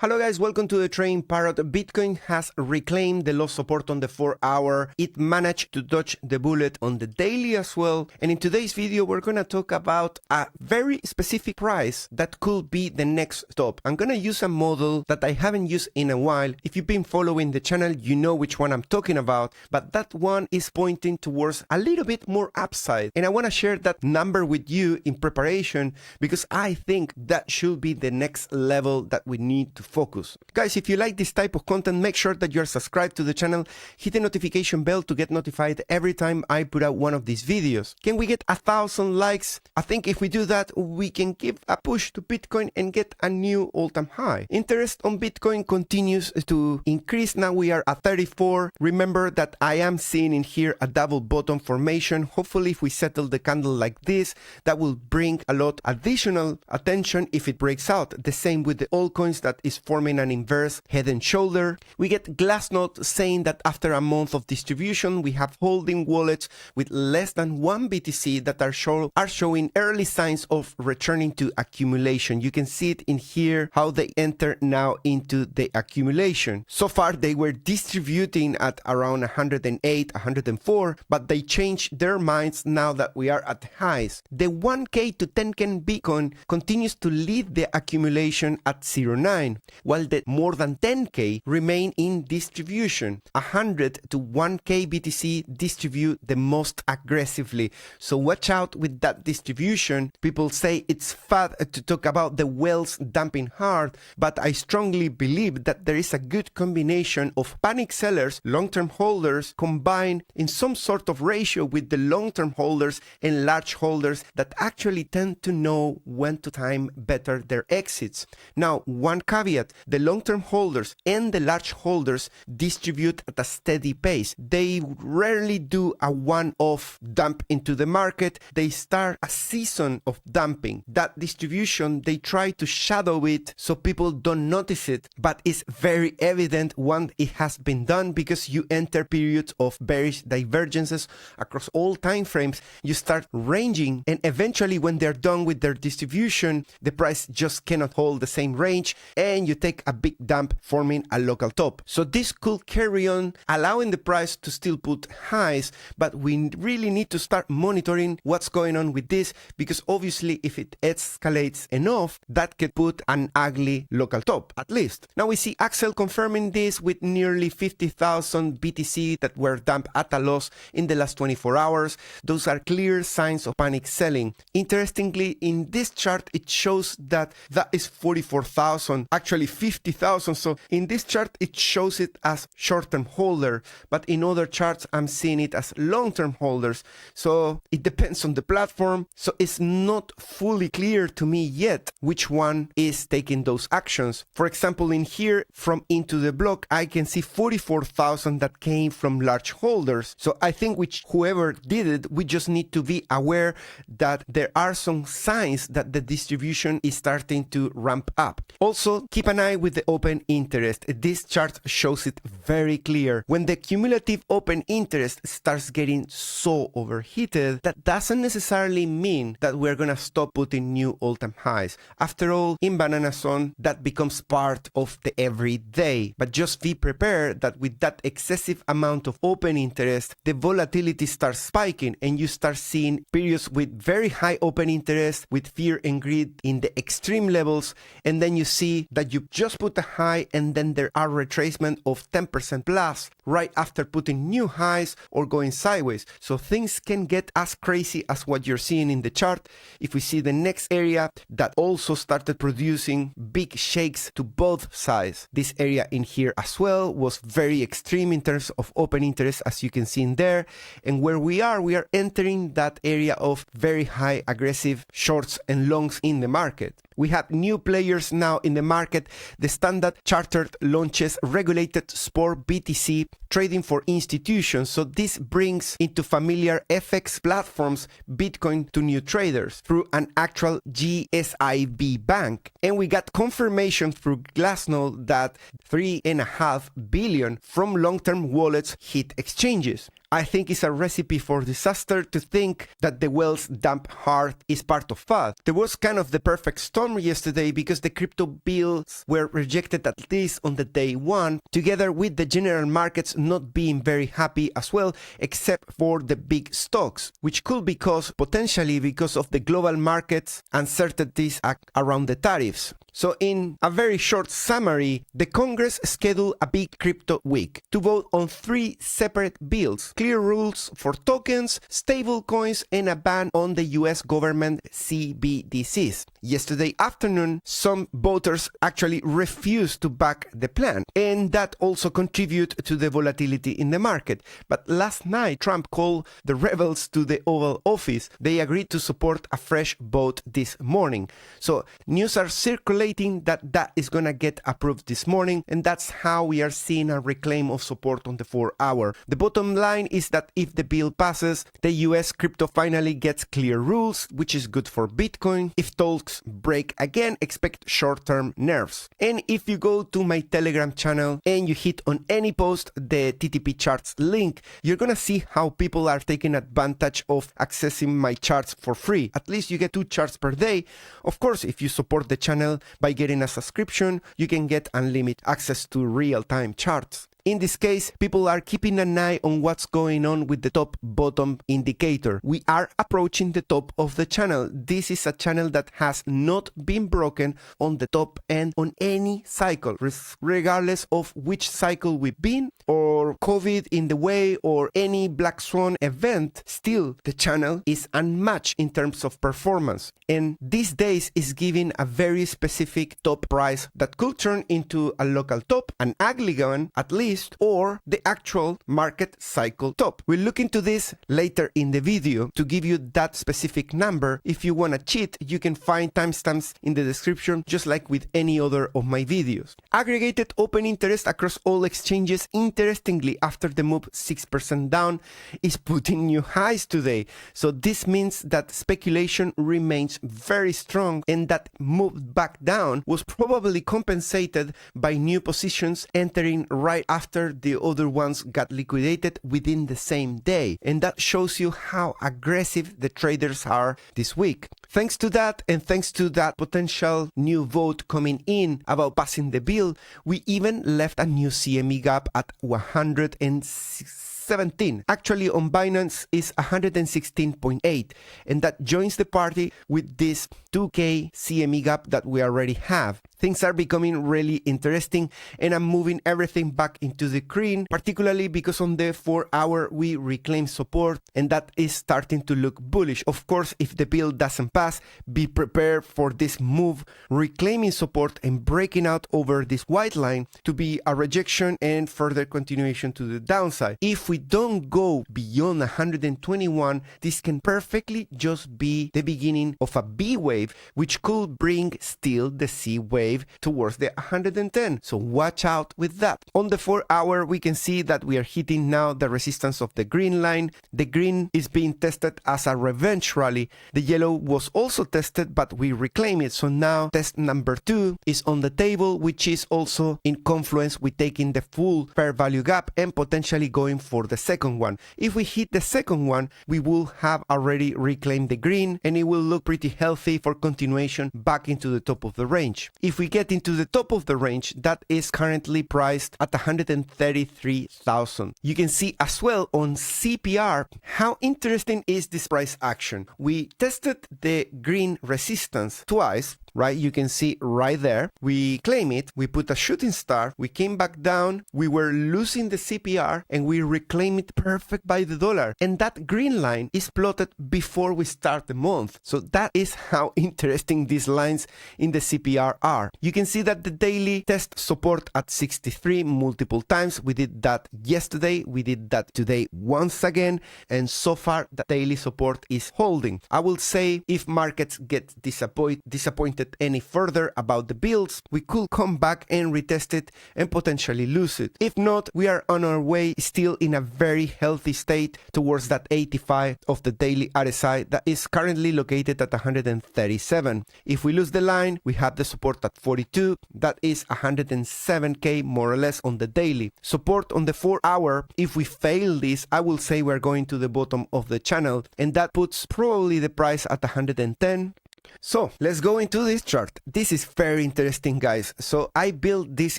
Hello guys, welcome to the Trading Parrot. Bitcoin has reclaimed the lost support on the 4-hour. It managed to dodge the bullet on the daily as well. And in today's video, we're going to talk about a very specific price that could be the next stop. I'm going to use a model that I haven't used in a while. If you've been following the channel, you know which one I'm talking about. But that one is pointing towards a little bit more upside. And I want to share that number with you in preparation because I think that should be the next level that we need to focus. Guys, if you like this type of content, make sure that you're subscribed to the channel, hit the notification bell to get notified every time I put out one of these videos. Can we get 1,000 likes? I think if we do that, we can give a push to Bitcoin and get a new all-time high. Interest on Bitcoin continues to increase. Now we are at 34. Remember that I am seeing in here a double bottom formation. Hopefully if we settle the candle like this, that will bring a lot additional attention if it breaks out. The same with the altcoins that is forming an inverse head and shoulder. We get Glassnode saying that after a month of distribution, we have holding wallets with less than 1 BTC that are showing early signs of returning to accumulation. You can see it in here, how they enter now into the accumulation. So far, they were distributing at around 108, 104, but they changed their minds now that we are at highs. The 1K to 10K Bitcoin continues to lead the accumulation at 0.9. while the more than 10K remain in distribution. 100 to 1K BTC distribute the most aggressively. So watch out with that distribution. People say it's fad to talk about the whales dumping hard, but I strongly believe that there is a good combination of panic sellers, long-term holders, combined in some sort of ratio with the long-term holders and large holders that actually tend to know when to time better their exits. Now, one caveat: the long-term holders and the large holders distribute at a steady pace. They rarely do a one-off dump into the market. They start a season of dumping. That distribution, they try to shadow it so people don't notice it, but it's very evident when it has been done because you enter periods of bearish divergences across all time frames. You start ranging, and eventually when they're done with their distribution, the price just cannot hold the same range, and you take a big dump, forming a local top. So this could carry on, allowing the price to still put highs, but we really need to start monitoring what's going on with this, because obviously if it escalates enough, that could put an ugly local top, at least. Now we see Axel confirming this with nearly 50,000 BTC that were dumped at a loss in the last 24 hours. Those are clear signs of panic selling. Interestingly, in this chart, it shows that that is 44,000, actually 50,000. So in this chart, it shows it as short-term holder, but in other charts, I'm seeing it as long-term holders. So it depends on the platform. So it's not fully clear to me yet which one is taking those actions. For example, in here, from into the block, I can see 44,000 that came from large holders. So I think whoever did it, we just need to be aware that there are some signs that the distribution is starting to ramp up. Also, keep an eye with the open interest. This chart shows it very clear. When the cumulative open interest starts getting so overheated, that doesn't necessarily mean that we're gonna stop putting new all-time highs. After all, in Banana Zone, that becomes part of the everyday. But just be prepared that with that excessive amount of open interest, the volatility starts spiking and you start seeing periods with very high open interest, with fear and greed in the extreme levels, and then you see that you just put a high and then there are retracement of 10% plus right after putting new highs or going sideways. So things can get as crazy as what you're seeing in the chart. If we see the next area that also started producing big shakes to both sides, this area in here as well was very extreme in terms of open interest, as you can see in there. And where we are entering that area of very high aggressive shorts and longs in the market. We have new players now in the market. The Standard Chartered launches regulated sport BTC trading for institutions. So this brings into familiar FX platforms Bitcoin to new traders through an actual GSIB bank. And we got confirmation through Glassnode that 3.5 billion from long-term wallets hit exchanges. I think it's a recipe for disaster to think that the whale's damp heart is part of FUD. There was kind of the perfect storm yesterday because the crypto bills were rejected at least on the day one, together with the general markets not being very happy as well, except for the big stocks, which could be caused potentially because of the global markets uncertainties around the tariffs. So in a very short summary, the Congress scheduled a big crypto week to vote on 3 separate bills: clear rules for tokens, stable coins, and a ban on the US government CBDCs. Yesterday afternoon, some voters actually refused to back the plan, and that also contributed to the volatility in the market. But last night, Trump called the rebels to the Oval Office. They agreed to support a fresh vote this morning. So news are circulating that is gonna get approved this morning, and that's how we are seeing a reclaim of support on the 4-hour. The bottom line is that if the bill passes, the US crypto finally gets clear rules, which is good for Bitcoin. If talks break again, expect short-term nerves. And if you go to my Telegram channel and you hit on any post the TTP charts link, you're gonna see how people are taking advantage of accessing my charts for free. At least you get 2 charts per day. Of course, if you support the channel by getting a subscription, you can get unlimited access to real-time charts. In this case, people are keeping an eye on what's going on with the top-bottom indicator. We are approaching the top of the channel. This is a channel that has not been broken on the top end on any cycle, regardless of which cycle we've been, or COVID in the way, or any black swan event. Still, the channel is unmatched in terms of performance. And these days is giving a very specific top price that could turn into a local top, an ugly one at least, or the actual market cycle top. We'll look into this later in the video to give you that specific number. If you want to cheat, you can find timestamps in the description, just like with any other of my videos. Aggregated open interest across all exchanges, interestingly, after the move 6% down, is putting new highs today. So this means that speculation remains very strong, and that move back down was probably compensated by new positions entering right after the other ones got liquidated within the same day. And that shows you how aggressive the traders are this week. Thanks to that, and thanks to that potential new vote coming in about passing the bill, we even left a new CME gap at 117. Actually, on Binance is 116.8, and that joins the party with this 2K CME gap that we already have. Things are becoming really interesting, and I'm moving everything back into the green, particularly because on the 4-hour we reclaim support, and that is starting to look bullish. Of course, if the bill doesn't pass, be prepared for this move, reclaiming support and breaking out over this white line to be a rejection and further continuation to the downside. If we don't go beyond 121, this can perfectly just be the beginning of a B wave, which could bring still the C wave towards the 110. So watch out with that. On the 4-hour, we can see that we are hitting now the resistance of the green line. The green is being tested as a revenge rally. The yellow was also tested, but we reclaim it. So now test number 2 is on the table, which is also in confluence with taking the full fair value gap and potentially going for the second one. If we hit the second one, we will have already reclaimed the green, and it will look pretty healthy for continuation back into the top of the range. If we get into the top of the range, that is currently priced at 133,000. You can see as well on CPR how interesting is this price action. We tested the green resistance twice, right? You can see right there. We claim it, we put a shooting star, we came back down, we were losing the CPR, and we reclaim it perfect by the dollar. And that green line is plotted before we start the month. So that is how interesting these lines in the CPR are. You can see that the daily test support at 63 multiple times. We did that yesterday, we did that today once again, and so far the daily support is holding. I will say if markets get disappointed disappointed any further about the builds, we could come back and retest it and potentially lose it. If not, we are on our way still in a very healthy state towards that 85 of the daily RSI that is currently located at 137. If we lose the line, we have the support at 42. That is 107k more or less on the daily. Support on the 4 hour, if we fail this, I will say we're going to the bottom of the channel, and that puts probably the price at 110. So let's go into this chart. This is very interesting, guys. So I built this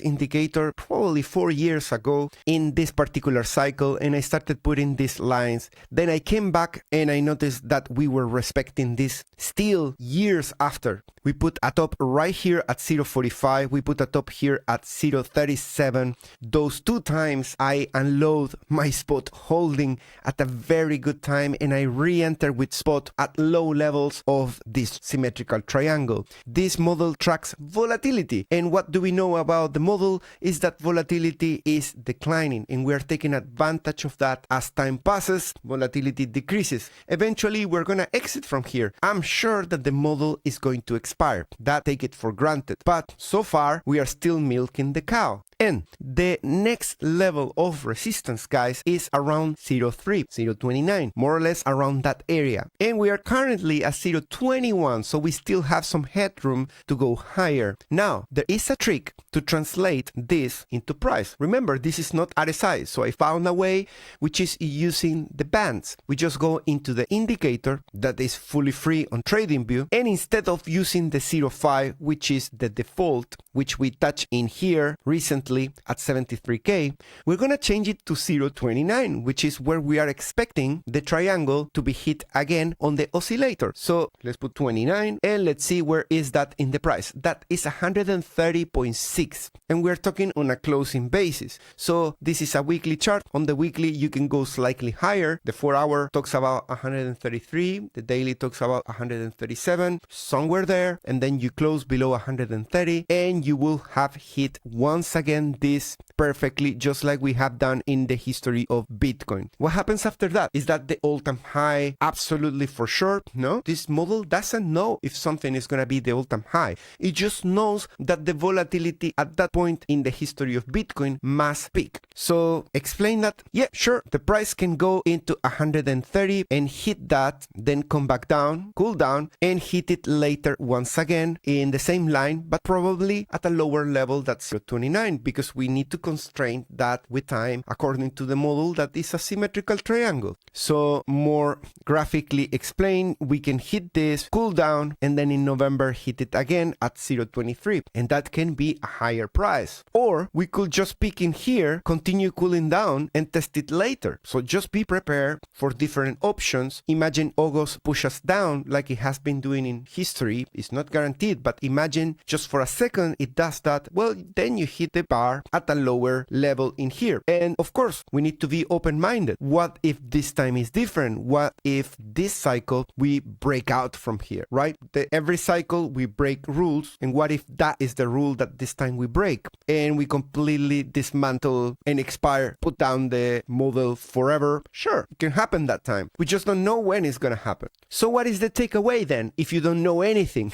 indicator probably 4 years ago in this particular cycle, and I started putting these lines. Then I came back and I noticed that we were respecting this still years after. We put a top right here at 0.45. We put a top here at 0.37. Those 2 times I unload my spot holding at a very good time, and I re-enter with spot at low levels of this symmetrical triangle. This model tracks volatility, and what do we know about the model is that volatility is declining, and we are taking advantage of that. As time passes, volatility decreases. Eventually we're gonna exit from here. I'm sure that the model is going to expire. That, take it for granted, but so far we are still milking the cow. And the next level of resistance, guys, is around 0.3, 0.29, more or less around that area. And we are currently at 0.21, so we still have some headroom to go higher. Now, there is a trick to translate this into price. Remember, this is not RSI, so I found a way, which is using the bands. We just go into the indicator that is fully free on TradingView, and instead of using the 0.5, which is the default, which we touched in here recently at 73k, we're gonna change it to 0.29, which is where we are expecting the triangle to be hit again on the oscillator. So let's put 29 and let's see where is that in the price. That is 130.6, and we're talking on a closing basis. So this is a weekly chart. On the weekly you can go slightly higher. The 4 hour talks about 133, the daily talks about 137, somewhere there, and then you close below 130 and you will have hit once again this perfectly, just like we have done in the history of Bitcoin. What happens after that? Is that the all-time high absolutely for sure? No, this model doesn't know if something is going to be the all-time high. It just knows that the volatility at that point in the history of Bitcoin must peak. So explain that. Yeah, sure, the price can go into 130 and hit that, then come back down, cool down, and hit it later once again in the same line, but probably at a lower level. That's 29, because we need to constrain that with time according to the model that is a symmetrical triangle. So more graphically explained, we can hit this, cool down, and then in November hit it again at 0.23, and that can be a higher price. Or we could just peak in here, continue cooling down, and test it later. So just be prepared for different options. Imagine August push us down like it has been doing in history. It's not guaranteed, but imagine just for a second it does that. Well, then you hit the bar at a lower level in here. And of course, we need to be open-minded. What if this time is different? What if this cycle we break out from here, right? Every cycle we break rules, and what if that is the rule that this time we break and we completely dismantle and expire, put down the model forever? Sure, it can happen that time. We just don't know when it's gonna happen. So what is the takeaway then if you don't know anything?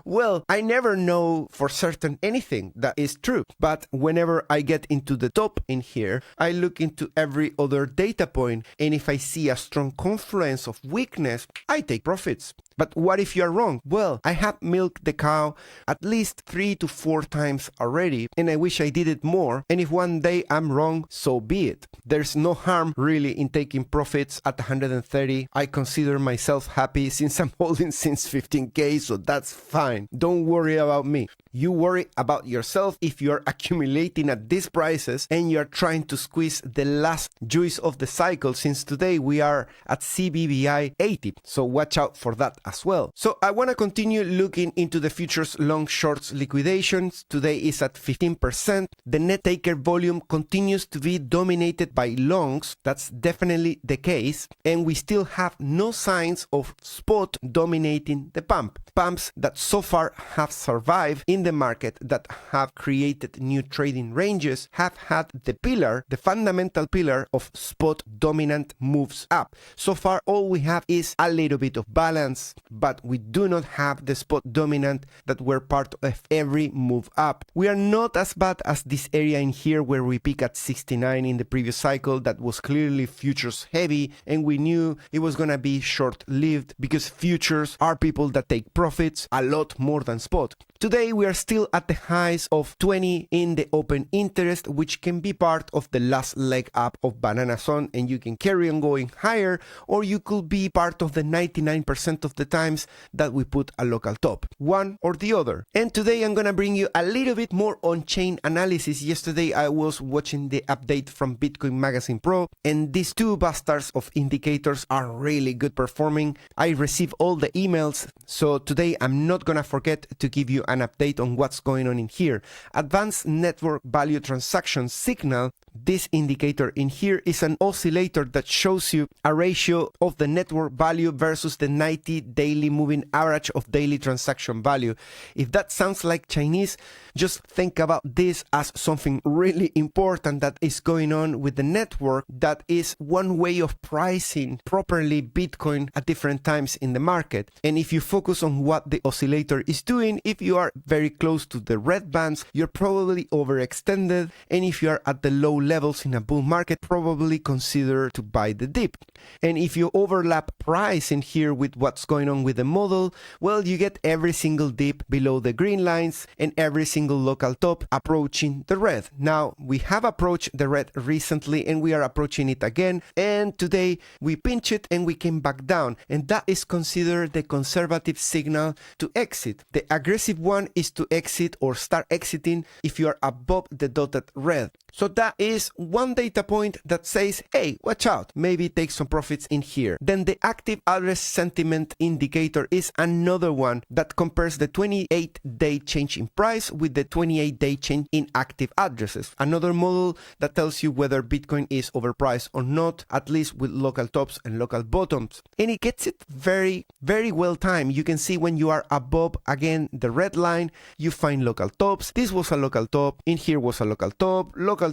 Well, I never know for certain anything that is true, but whenever I get into the top in here, I look into every other data point, and if I see a strong confluence of weakness, I take profits. But what if you're wrong? Well, I have milked the cow at least 3 to 4 times already, and I wish I did it more. And if one day I'm wrong, so be it. There's no harm really in taking profits at 130. I consider myself happy since I'm holding since 15k, so that's fine. Don't worry about me. You worry about yourself if you're accumulating at these prices and you're trying to squeeze the last juice of the cycle, since today we are at CBBI 80. So watch out for that as well. So I want to continue looking into the futures long shorts liquidations. Today is at 15%. The net taker volume continues to be dominated by longs. That's definitely the case. And we still have no signs of spot dominating the pump. Pumps that so far have survived in the market, that have created new trading ranges, have had the fundamental pillar of spot dominant moves up. So far all we have is a little bit of balance. but we do not have the spot dominant that were part of every move up. We are not as bad as this area in here where we peak at 69 in the previous cycle that was clearly futures heavy, and we knew it was gonna be short-lived because futures are people that take profits a lot more than spot. Today we are still at the highs of 20 in the open interest, which can be part of the last leg up of banana zone, and you can carry on going higher, or you could be part of the 99% of the times that we put a local top, one or the other. And today I'm gonna bring you a little bit more on-chain analysis. Yesterday I was watching the update from Bitcoin Magazine Pro, and these two bastards of indicators are really good performing. I receive all the emails, so today I'm not gonna forget to give you an update on what's going on in here. Advanced Network Value Transaction Signal, this indicator in here is an oscillator that shows you a ratio of the network value versus the 90 daily moving average of daily transaction value. If that sounds like Chinese, just think about this as something really important that is going on with the network. That is one way of pricing properly Bitcoin at different times in the market. And if you focus on what the oscillator is doing, if you are very close to the red bands, you're probably overextended, and if you are at the low levels in a bull market, probably consider to buy the dip. And if you overlap price in here with what's going on with the model, well, you get every single dip below the green lines and every single local top approaching the red. Now we have approached the red recently and we are approaching it again, and today we pinch it and we came back down, and that is considered the conservative signal to exit. The aggressive one is to exit or start exiting if you are above the dotted red. So that is one data point that says, hey, watch out, maybe take some profits in here. Then the active address sentiment indicator is another one that compares the 28-day change in price with the 28-day change in active addresses. Another model that tells you whether Bitcoin is overpriced or not, at least with local tops and local bottoms. And it gets it very, very well timed. You can see when you are above, again, the red line, you find local tops. This was a local top, in here was a local top, local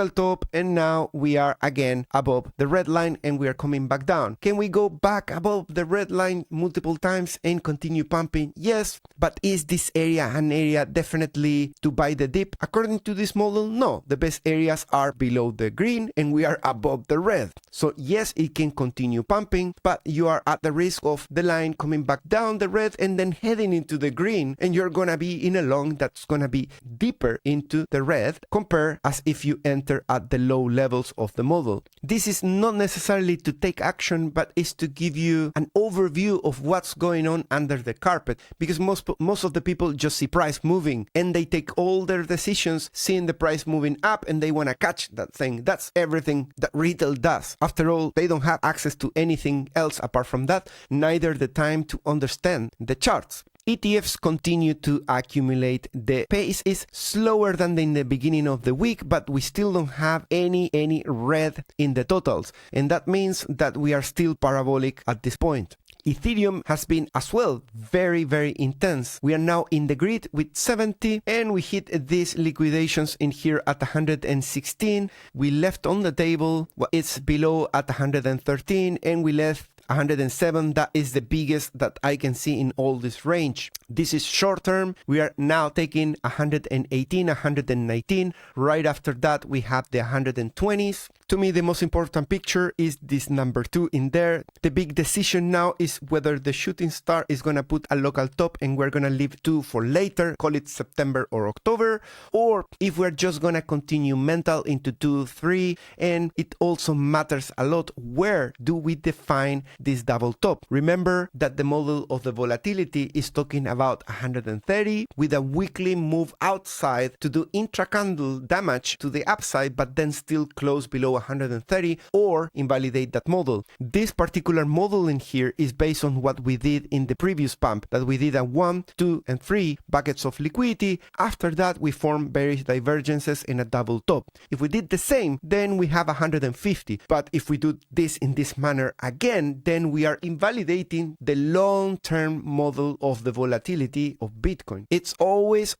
top, and now we are again above the red line and we are coming back down. Can we go back above the red line multiple times and continue pumping? Yes, but is this area an area definitely to buy the dip? According to this model, no. The best areas are below the green and we are above the red. So yes, it can continue pumping, but you are at the risk of the line coming back down the red and then heading into the green, and you're gonna be in a long that's gonna be deeper into the red compared as if you enter at the low levels of the model. This is not necessarily to take action, but is to give you an overview of what's going on under the carpet, because most of the people just see price moving and they take all their decisions seeing the price moving up and they want to catch that thing. That's everything that retail does. After all, they don't have access to anything else apart from that, neither the time to understand the charts. ETFs continue to accumulate. The pace is slower than in the beginning of the week, but we still don't have any red in the totals. And that means that we are still parabolic at this point. Ethereum has been as well very, very intense. We are now in the grid with 70 and we hit these liquidations in here at 116. We left on the table what is below at 113 and we left 107. That is the biggest that I can see in all this range. This is short term. We are now taking 118, 119. Right after that, we have the 120s. To me, the most important picture is this number 2 in there. The big decision now is whether the shooting star is going to put a local top and we're going to leave 2 for later, call it September or October, or if we're just going to continue mental into 2, 3, and it also matters a lot where do we define this double top. Remember that the model of the volatility is talking about 130 with a weekly move outside to do intra-candle damage to the upside, but then still close below 130 or invalidate that model. This particular model in here is based on what we did in the previous pump, that we did a 1, 2, and 3 buckets of liquidity. After that, we form various divergences in a double top. If we did the same, then we have 150. But if we do this in this manner again, then we are invalidating the long-term model of the volatility of Bitcoin. It's always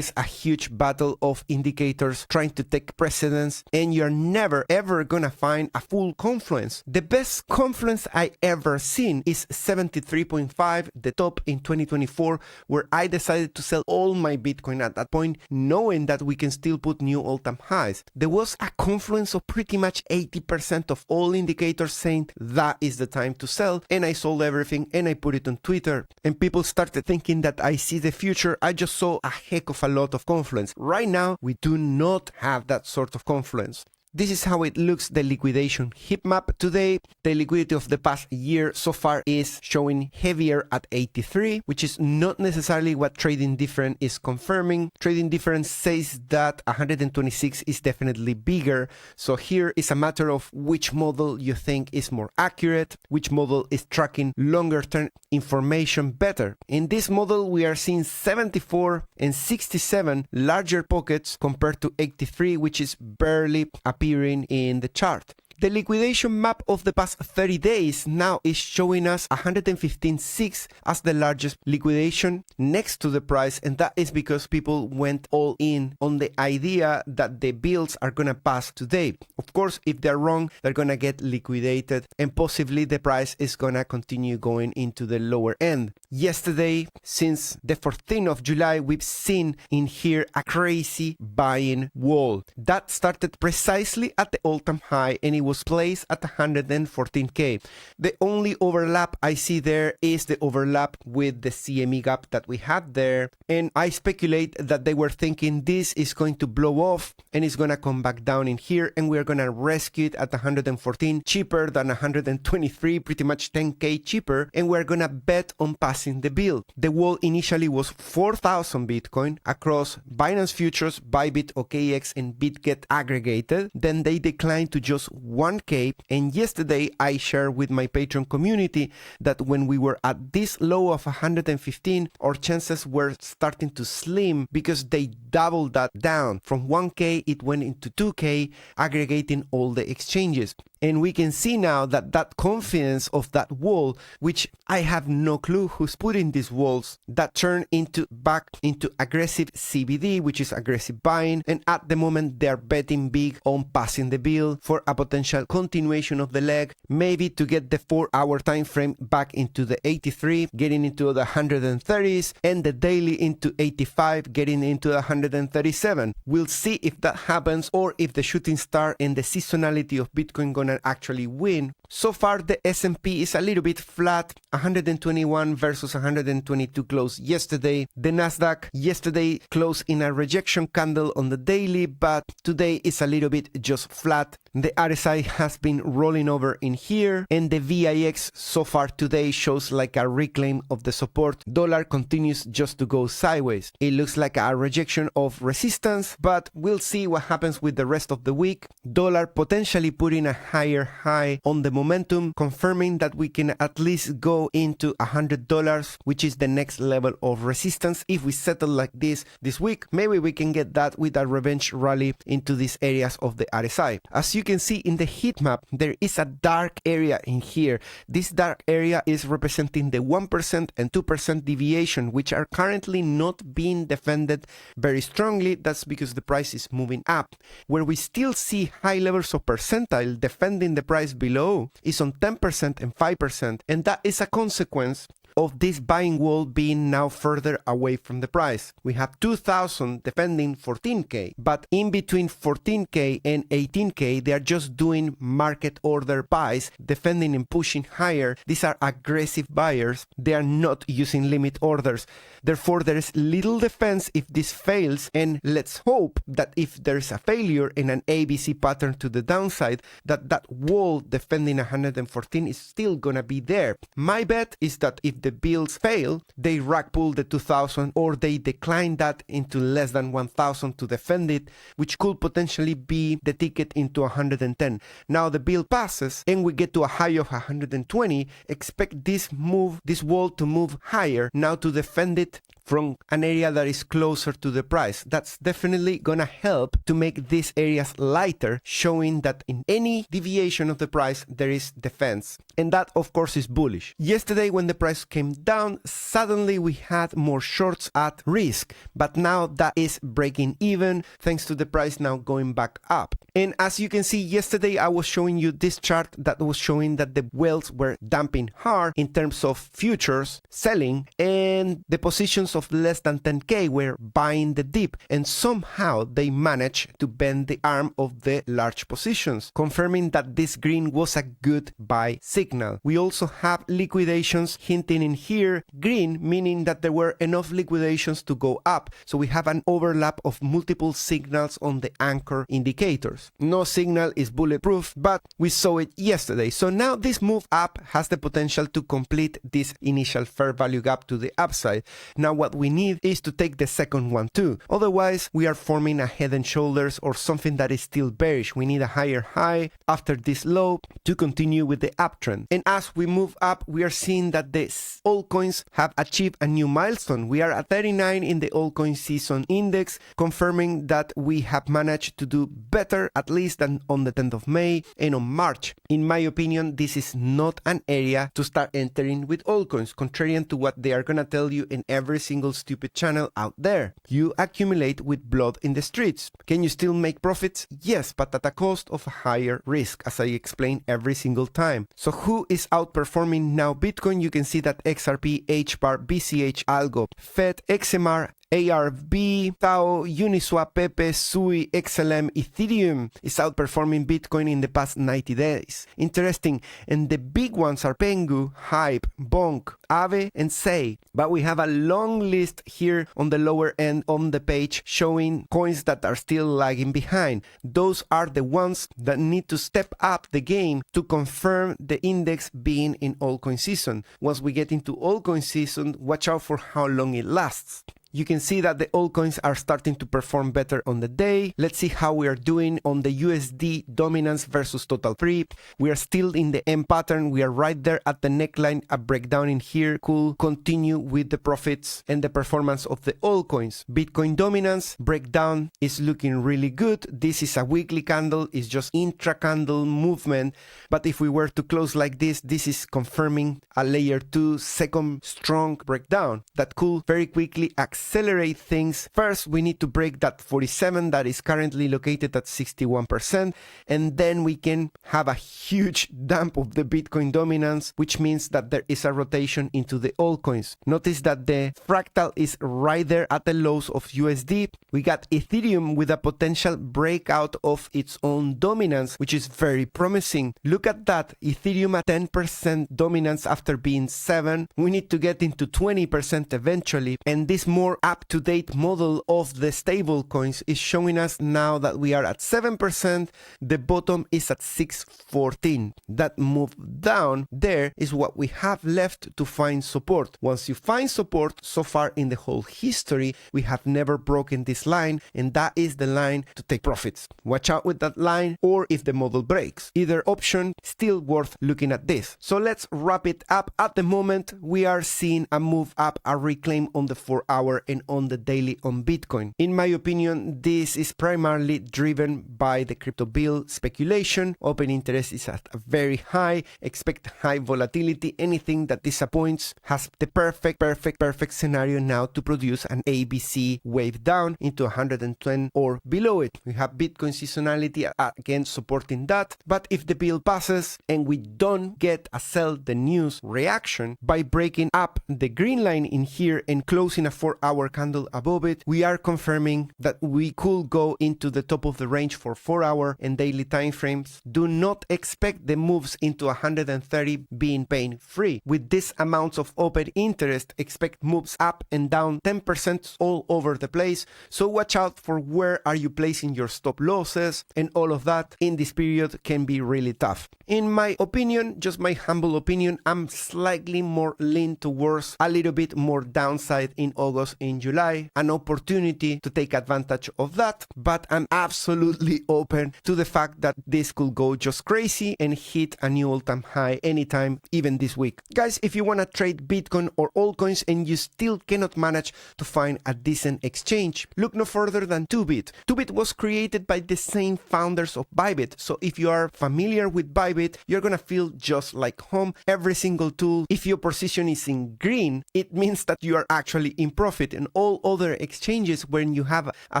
a huge battle of indicators trying to take precedence, and you're never ever gonna find a full confluence. The best confluence I ever seen is 73.5, the top in 2024, where I decided to sell all my Bitcoin at that point, knowing that we can still put new all-time highs. There was a confluence of pretty much 80% of all indicators saying that is the time to sell, and I sold everything and I put it on Twitter, and people started thinking that I see the future. I just saw a heck of a lot of confluence. Right now, we do not have that sort of confluence. This is how it looks, the liquidation heat map. Today, the liquidity of the past year so far is showing heavier at 83, which is not necessarily what Trading Different is confirming. Trading Different says that 126 is definitely bigger. So here is a matter of which model you think is more accurate, which model is tracking longer term information better. In this model, we are seeing 74 and 67 larger pockets compared to 83, which is barely appearing in the chart. The liquidation map of the past 30 days now is showing us 115.6 as the largest liquidation next to the price, and that is because people went all in on the idea that the bills are gonna pass today. Of course, if they're wrong, they're gonna get liquidated and possibly the price is gonna continue going into the lower end. Yesterday, since the 14th of July, we've seen in here a crazy buying wall that started precisely at the all-time high, and it was placed at 114k. The only overlap I see there is the overlap with the CME gap that we had there, and I speculate that they were thinking this is going to blow off and it's gonna come back down in here, and we're gonna rescue it at 114, cheaper than 123, pretty much 10k cheaper, and we're gonna bet on passing the bill. The wall initially was 4,000 Bitcoin across Binance Futures, Bybit, OKX, and BitGet aggregated. Then they declined to just 1k, and yesterday I shared with my Patreon community that when we were at this low of 115, our chances were starting to slim because they doubled that down. From 1k it went into 2k, aggregating all the exchanges. And we can see now that that confidence of that wall, which I have no clue who's putting these walls, that turned back into aggressive CBD, which is aggressive buying. And at the moment, they're betting big on passing the bill for a potential continuation of the leg, maybe to get the 4-hour time frame back into the 83, getting into the 130s, and the daily into 85, getting into the 137. We'll see if that happens or if the shooting star and the seasonality of Bitcoin gonna actually win. So far, the S&P is a little bit flat, 121 versus 122 close yesterday. The Nasdaq yesterday closed in a rejection candle on the daily, but today is a little bit just flat. The RSI has been rolling over in here, and the VIX so far today shows like a reclaim of the support. Dollar continues just to go sideways. It looks like a rejection of resistance, but we'll see what happens with the rest of the week. Dollar potentially putting a higher high on the momentum, confirming that we can at least go into $100, which is the next level of resistance. If we settle like this week, maybe we can get that with a revenge rally into these areas of the RSI. As you can see in the heat map, there is a dark area in here. This dark area is representing the 1% and 2% deviation, which are currently not being defended very strongly. That's because the price is moving up. Where we still see high levels of percentile defending the price below is on 10% and 5%, and that is a consequence of this buying wall being now further away from the price. We have 2,000 defending 14k, but in between 14k and 18k, they are just doing market order buys, defending and pushing higher. These are aggressive buyers. They are not using limit orders. Therefore, there is little defense if this fails, and let's hope that if there's a failure in an ABC pattern to the downside, that wall defending 114 is still gonna be there. My bet is that if the bills fail, they rug pull the 2000 or they decline that into less than 1000 to defend it, which could potentially be the ticket into 110. Now the bill passes and we get to a high of 120. Expect this wall to move higher now to defend it from an area that is closer to the price. That's definitely gonna help to make these areas lighter, showing that in any deviation of the price there is defense, and that of course is bullish. Yesterday when the price came down, suddenly we had more shorts at risk, but now that is breaking even thanks to the price now going back up. And as you can see, yesterday I was showing you this chart that was showing that the whales were dumping hard in terms of futures selling, and the positions of less than 10k were buying the dip, and somehow they managed to bend the arm of the large positions, confirming that this green was a good buy signal. We also have liquidations hinting in here, green meaning that there were enough liquidations to go up, so we have an overlap of multiple signals on the anchor indicators. No signal is bulletproof, but we saw it yesterday, so now this move up has the potential to complete this initial fair value gap to the upside. Now what we need is to take the second one too, otherwise we are forming a head and shoulders or something that is still bearish. We need a higher high after this low to continue with the uptrend, and as we move up we are seeing that the altcoins have achieved a new milestone. We are at 39 in the altcoin season index, confirming that we have managed to do better at least than on the 10th of May and on March. In my opinion, this is not an area to start entering with altcoins, contrarian to what they are gonna tell you in every single stupid channel out there. You accumulate with blood in the streets. Can you still make profits? Yes, but at a cost of a higher risk, as I explain every single time. So who is outperforming now Bitcoin? You can see that XRP, HBAR, BCH, Algo, FED, XMR, ARB, Tau, Uniswap, Pepe, Sui, XLM, Ethereum is outperforming Bitcoin in the past 90 days. Interesting, and the big ones are Pengu, Hype, Bonk, Aave, and Sei. But we have a long list here on the lower end on the page showing coins that are still lagging behind. Those are the ones that need to step up the game to confirm the index being in altcoin season. Once we get into altcoin season, watch out for how long it lasts. You can see that the altcoins are starting to perform better on the day. Let's see how we are doing on the USD dominance versus total free. We are still in the M pattern. We are right there at the neckline. A breakdown in here could continue with the profits and the performance of the altcoins. Bitcoin dominance breakdown is looking really good. This is a weekly candle. It's just intra-candle movement. But if we were to close like this, this is confirming a layer 2 second strong breakdown that could very quickly accelerate things. First, we need to break that 47 that is currently located at 61%, and then we can have a huge dump of the Bitcoin dominance, which means that there is a rotation into the altcoins. Notice that the fractal is right there at the lows of USD. We got Ethereum with a potential breakout of its own dominance, which is very promising. Look at that, Ethereum at 10% dominance after being 7. We need to get into 20% eventually, and this more up-to-date model of the stable coins is showing us now that we are at 7%. The bottom is at 614. That move down there is what we have left to find support. Once you find support, so far in the whole history, we have never broken this line, and that is the line to take profits. Watch out with that line, or if the model breaks. Either option, still worth looking at this. So let's wrap it up. At the moment, we are seeing a move up, a reclaim on the 4-hour and on the daily on Bitcoin. In my opinion, this is primarily driven by the crypto bill speculation. Open interest is at a very high. Expect high volatility. Anything that disappoints has the perfect scenario now to produce an ABC wave down into 110 or below it. We have Bitcoin seasonality again supporting that. But if the bill passes and we don't get a sell the news reaction by breaking up the green line in here and closing a 4-hour candle above it, we are confirming that we could go into the top of the range for 4-hour and daily time frames. Do not expect the moves into 130 being pain free. With this amounts of open interest, expect moves up and down 10% all over the place. So watch out for where are you placing your stop losses, and all of that in this period can be really tough. In my opinion, just my humble opinion, I'm slightly more lean towards a little bit more downside in August, in July, an opportunity to take advantage of that, but I'm absolutely open to the fact that this could go just crazy and hit a new all-time high anytime, even this week. Guys, if you want to trade Bitcoin or altcoins and you still cannot manage to find a decent exchange, look no further than 2Bit. 2Bit was created by the same founders of Bybit, so if you are familiar with Bybit, you're gonna feel just like home. Every single tool, if your position is in green, it means that you are actually in profit, and all other exchanges, when you have a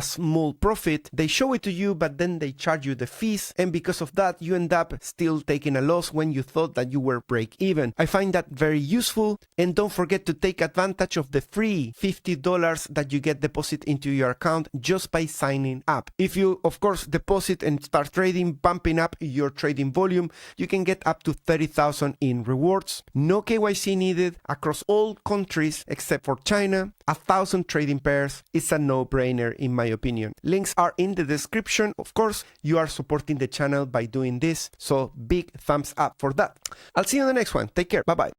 small profit, they show it to you, but then they charge you the fees, and because of that, you end up still taking a loss when you thought that you were break even. I find that very useful, and don't forget to take advantage of the free $50 that you get deposit into your account just by signing up. If you, of course, deposit and start trading, bumping up your trading volume, you can get up to 30,000 in rewards. No KYC needed across all countries except for China. 1,000 trading pairs is a no-brainer in my opinion. Links are in the description. Of course, you are supporting the channel by doing this, so big thumbs up for that. I'll see you in the next one. Take care. Bye-bye.